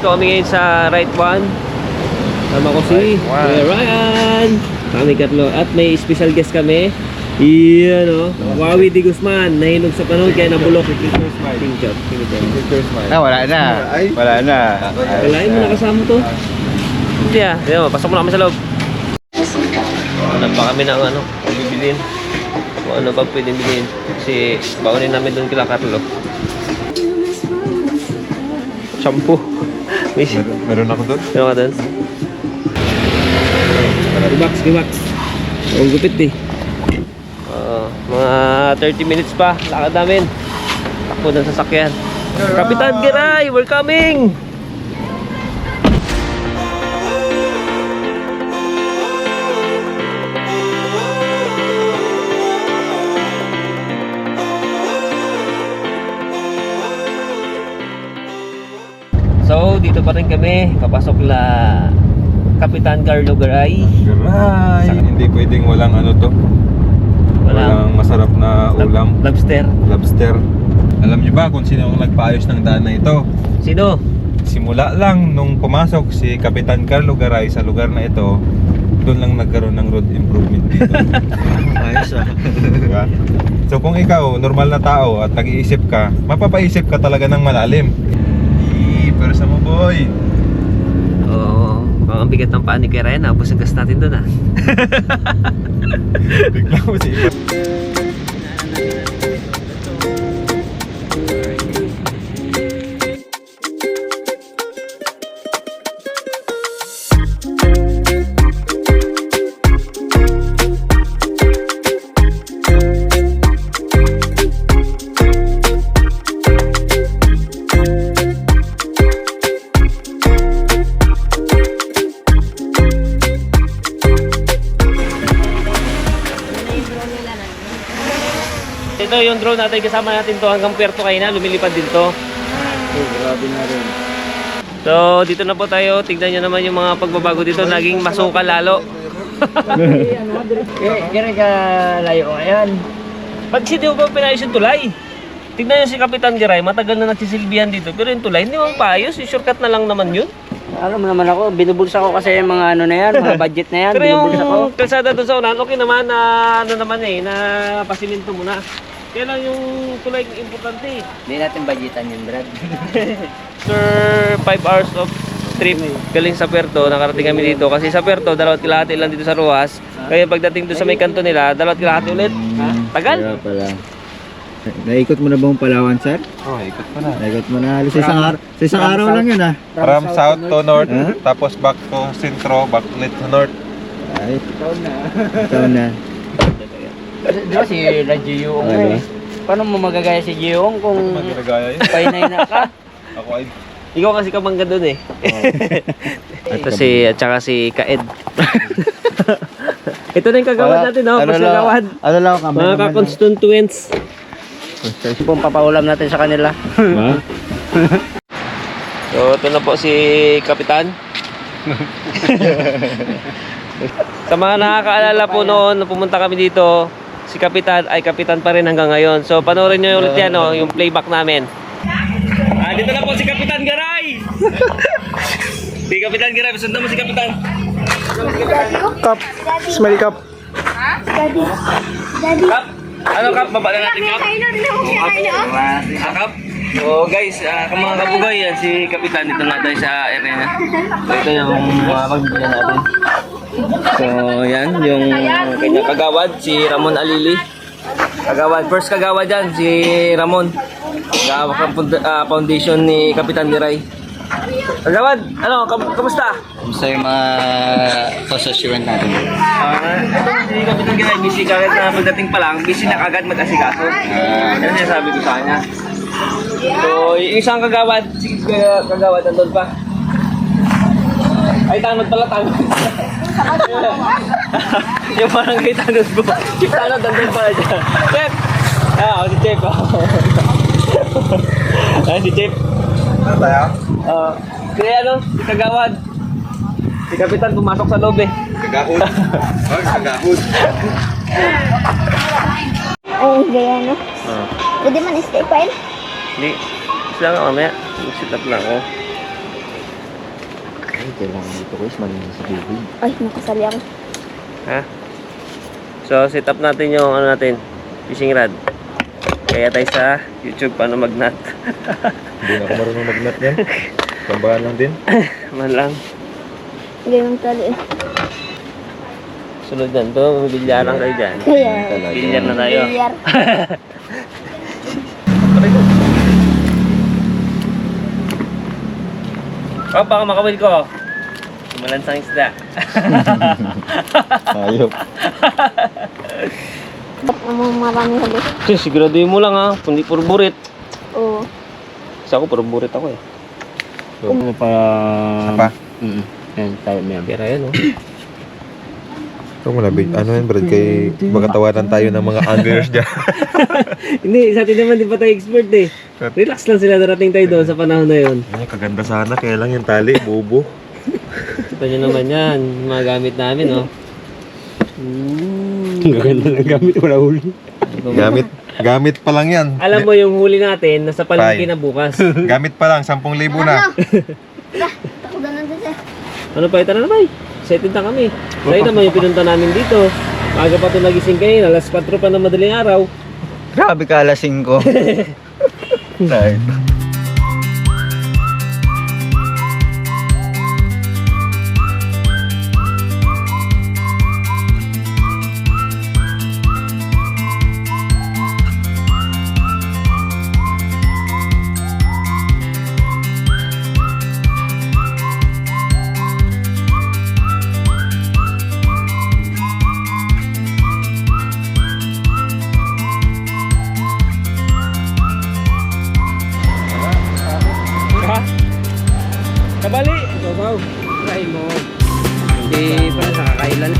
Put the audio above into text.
nandito kami ngayon sa Right One. Tama ko si Kuya Ryan. Kami katlo. At may special guest kami. Iyan o. Wawi Di Guzman. Nahinog sa panahon kaya nabulok. King Chop. Wala na. Wala na. Kalain mo nakasama to. Hindi ah. Pasok mo na kami sa loob. Hanap pa kami ng ano. Kung bibilin. Kung ano pa pwedeng bilhin. Kasi baunin namin doon kila Carlo. Shampoo. Meron ako doon? Meron ka doon? Gimax. Ang gupit eh. Mga 30 minutes pa. Lakad namin. Takbo ng sasakyan. Kapitan Giray, we're coming! So, dito pa rin kami. Papasok la Kapitan Carlo Garay. Hindi pwedeng walang ano to. Walang masarap na ulam. Lobster. Alam niyo ba kung sino ang nagpaayos ng daan na ito? Sino? Simula lang nung pumasok si Kapitan Carlo Garay sa lugar na ito, doon lang nagkaroon ng road improvement dito. Ayos ah. Diba? So kung ikaw, normal na tao at nag-iisip ka, mapapaisip ka talaga ng malalim. Pero sa mo boy. Oo. Ang bigat ng paa ni Kuya Ryan. Napos ang gas natin doon ah. Bigla mo si iba. Ito yung drone natin, kasama natin to hanggang Puerto Caina, lumilipad din to. Grabe na rin. So dito na po tayo, tignan nyo naman yung mga pagbabago dito, naging masukal lalo. Kaya ka layo ngayon. Pag hindi mo pa pinayos yung tulay, tignan nyo si Kapitan Giray, matagal na nagsisilbihan dito, pero yung tulay hindi mo paayos, yung shortcut na lang naman yun. Alam mo naman ako, binubulsa ko kasi yung mga ano na yan, mga budget na yan, Pero yung binubulsa ko. kalsada doon sa unahan, okay naman na ano naman eh, na pasiminto mo na. Kaya lang yung tulay importante eh. Hindi natin budgetan yun, Brad. After 5 hours of trip galing sa Puerto, nakarating kami dito kasi sa Puerto, 2.5 lang dito sa Ruas. Kaya pagdating doon sa may kanto nila, 2.5 ulit. Tagal. Kaya pala. Naikot mo na bang Palawan, sir? Oh, ikot pa na. Naikot mo na. Sa isang araw lang yun, ah. From south to north, tapos back to centro, back ulit to north. Ay, ikaw na. Di ba si Gioong eh? Paano mo magagaya si Gioong kung Magagaya yun. painay na ka? Ako ay Ikaw kasi kamangga doon eh. Ito at saka si Kaed. Ito na yung kagawad natin, no? Kagawad. Ano lang kami? Mga ka-constituents. Kung papaulam natin sa kanila. So, ito na po si Kapitan. Sa mga nakakaalala po noon, nung pumunta kami dito, si Kapitan ay Kapitan pa rin hanggang ngayon. So, panoorin nyo ulit yan, no? Yung playback namin. Dito na po si Kapitan Garay! Si Kapitan Garay, sundan mo si Kapitan. Cup. Smell cup. Kap! Ano Kap? Baba na natin Kap. Kap? So guys, mga kabugay yan, si Kapitan dito na tayo sa area niya. So ito yung mga pagbibigyan natin. So yan, yung kanyang kagawad, si Ramon Alili. Kagawad, first kagawad yan, si Ramon. Kagawad ng foundation ni Kapitan Giray. Kagawad, ano, kamusta? Kamusta yung mga constituent natin? Si Kapitan Giray, busy kagad na pagdating pa lang, busy na kagad mag-asikaso. Yan yung sabi ko sa kanya. So, yung isang kagawad, si kagawad nandun pa. Ay, tanod pala, tanod. Yung barangay tanod ko. Si tanod nandun pala dyan. Chef! Si Chef. Si Chef. Ano tayo? Kaya ano, si kagawad. Si Kapitan pumasok sa loob eh. Kagahod. Kagahod. Ay, gaya no? Pwede man stay file? Hindi. Sila nga mamaya. Sit up lang ako. Ay, kailangan dito guys, malinis sa tubig. Ay, nakasali ako. Ha? So, set up natin yung ano natin, fishing rod. Kaya tayo sa YouTube paano mag-knot. Hindi na ako marunong mag-nut yan. Tambahan lang din. Man lang. Ganyan tali eh. Sunod yan to, mabilyaran kayo dyan. Kaya, Bilyar na tayo. bilyar. Oh, baka makawil ko. Malansang isda. Ayop. Ba't namang marami hali? Siguraduhin mo lang ha, hindi puro burit. Oo. Kasi ako puro burit ako eh. Ano pa? Apa? Yan, tayo na yan. Pira yan oh. Ito mo labig. Ano yan, Brad? Kay magkatawanan tayo ng mga anglers dyan. Hindi, sa atin naman di pa tayo expert eh. Relax lang sila darating tayo doon sa panahon na yun. Ay, kaganda sana. Kaya lang yung tali, bobo. Ito nyo naman yan, mga gamit namin oh. Gaganda ng gamit, wala huli. Gamit pa lang yan. Alam mo yung huli natin, nasa palengke Fine. na bukas. Gamit pa lang, 10,000 na. Takot na nandun siya. Ano pa, tara na bay. Excited na kami. Tayo naman yung pinunta namin dito. Maaga pa ito nagising kayo, alas 4 pa na madaling araw. Grabe ka, alasing ko. Right. Ha? Kabali! Babaw. Try mo. Hindi pa sa kakailan.